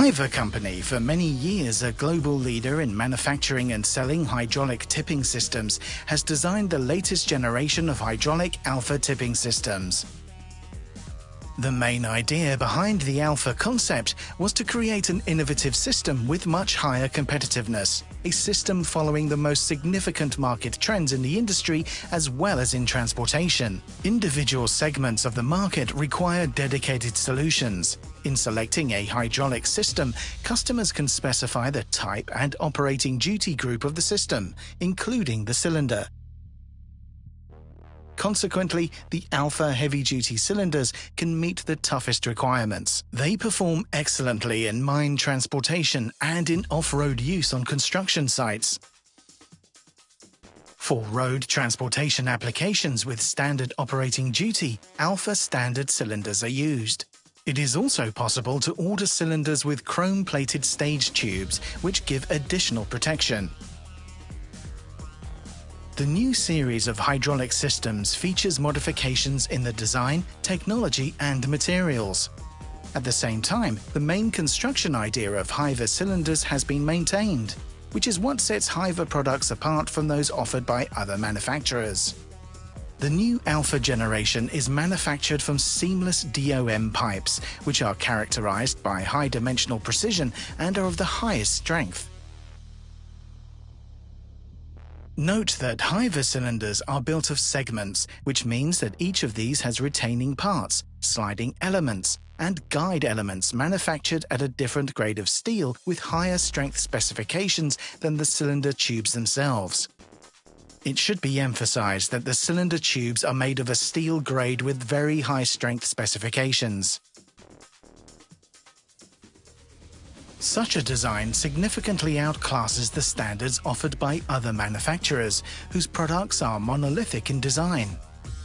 HYVA Company, for many years a global leader in manufacturing and selling hydraulic tipping systems, has designed the latest generation of hydraulic alpha tipping systems. The main idea behind the alpha concept was to create an innovative system with much higher competitiveness, a system following the most significant market trends in the industry as well as in transportation. Individual segments of the market require dedicated solutions. In selecting a hydraulic system, customers can specify the type and operating duty group of the system, including the cylinder. Consequently, the alpha heavy-duty cylinders can meet the toughest requirements. They perform excellently in mine transportation and in off-road use on construction sites. For road transportation applications with standard operating duty, alpha standard cylinders are used. It is also possible to order cylinders with chrome-plated stage tubes, which give additional protection. The new series of hydraulic systems features modifications in the design, technology, and materials. At the same time, the main construction idea of HYVA cylinders has been maintained, which is what sets HYVA products apart from those offered by other manufacturers. The new Alpha generation is manufactured from seamless DOM pipes, which are characterized by high dimensional precision and are of the highest strength. Note that HYVA cylinders are built of segments, which means that each of these has retaining parts, sliding elements, and guide elements manufactured at a different grade of steel with higher strength specifications than the cylinder tubes themselves. It should be emphasized that the cylinder tubes are made of a steel grade with very high strength specifications. Such a design significantly outclasses the standards offered by other manufacturers, whose products are monolithic in design.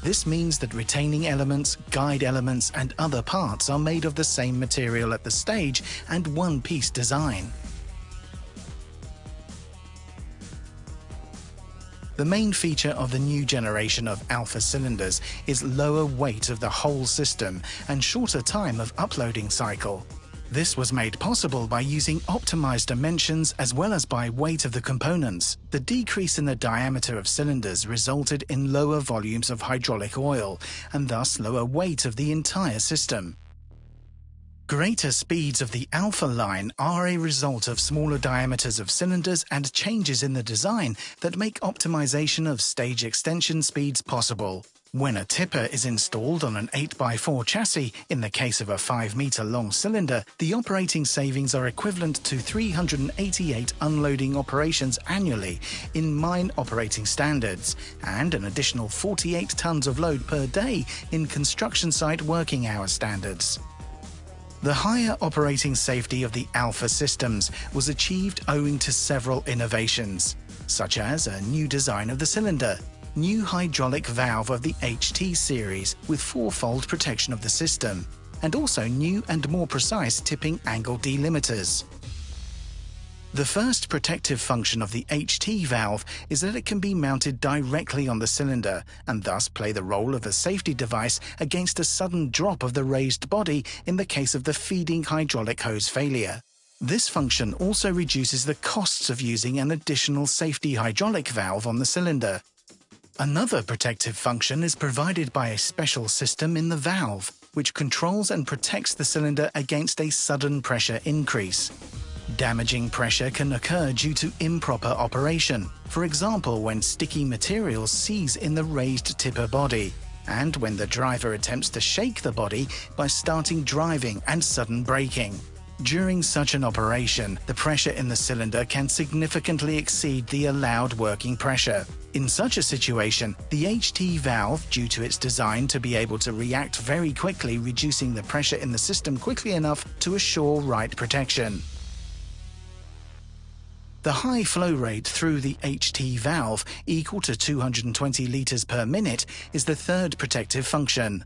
This means that retaining elements, guide elements, and other parts are made of the same material at the stage and one-piece design. The main feature of the new generation of alpha cylinders is lower weight of the whole system and shorter time of uploading cycle. This was made possible by using optimized dimensions as well as by weight of the components. The decrease in the diameter of cylinders resulted in lower volumes of hydraulic oil and thus lower weight of the entire system. Greater speeds of the alpha line are a result of smaller diameters of cylinders and changes in the design that make optimization of stage extension speeds possible. When a tipper is installed on an 8x4 chassis, in the case of a 5-meter-long cylinder, the operating savings are equivalent to 388 unloading operations annually in mine operating standards, and an additional 48 tons of load per day in construction site working hour standards. The higher operating safety of the alpha systems was achieved owing to several innovations, such as a new design of the cylinder, new hydraulic valve of the HT series with 4-fold protection of the system, and also new and more precise tipping angle delimiters. The first protective function of the HT valve is that it can be mounted directly on the cylinder and thus play the role of a safety device against a sudden drop of the raised body in the case of the feeding hydraulic hose failure. This function also reduces the costs of using an additional safety hydraulic valve on the cylinder. Another protective function is provided by a special system in the valve, which controls and protects the cylinder against a sudden pressure increase. Damaging pressure can occur due to improper operation, for example when sticky materials seize in the raised tipper body, and when the driver attempts to shake the body by starting driving and sudden braking. During such an operation, the pressure in the cylinder can significantly exceed the allowed working pressure. In such a situation, the HT valve, due to its design to be able to react very quickly, reducing the pressure in the system quickly enough to assure right protection. The high flow rate through the HT valve, equal to 220 liters per minute, is the third protective function.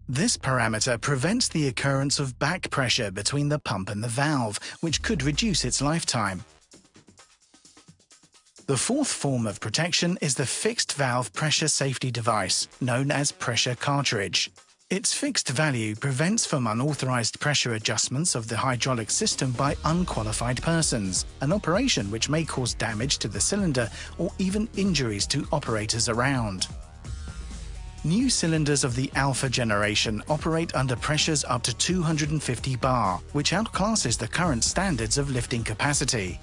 This parameter prevents the occurrence of back pressure between the pump and the valve, which could reduce its lifetime. The fourth form of protection is the fixed valve pressure safety device, known as pressure cartridge. Its fixed value prevents from unauthorized pressure adjustments of the hydraulic system by unqualified persons, an operation which may cause damage to the cylinder or even injuries to operators around. New cylinders of the Alpha generation operate under pressures up to 250 bar, which outclasses the current standards of lifting capacity.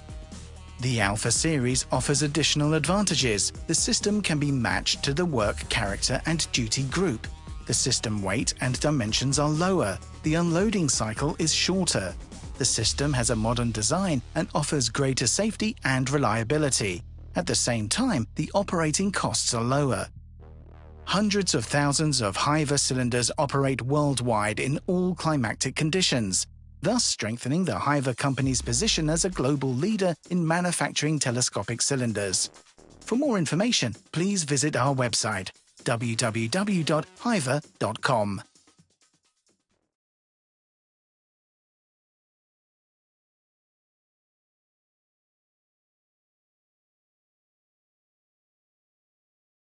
The Alpha series offers additional advantages. The system can be matched to the work character and duty group. The system weight and dimensions are lower. The unloading cycle is shorter. The system has a modern design and offers greater safety and reliability. At the same time, the operating costs are lower. Hundreds of thousands of HYVA cylinders operate worldwide in all climatic conditions, thus strengthening the HYVA company's position as a global leader in manufacturing telescopic cylinders. For more information, please visit our website www.hyva.com.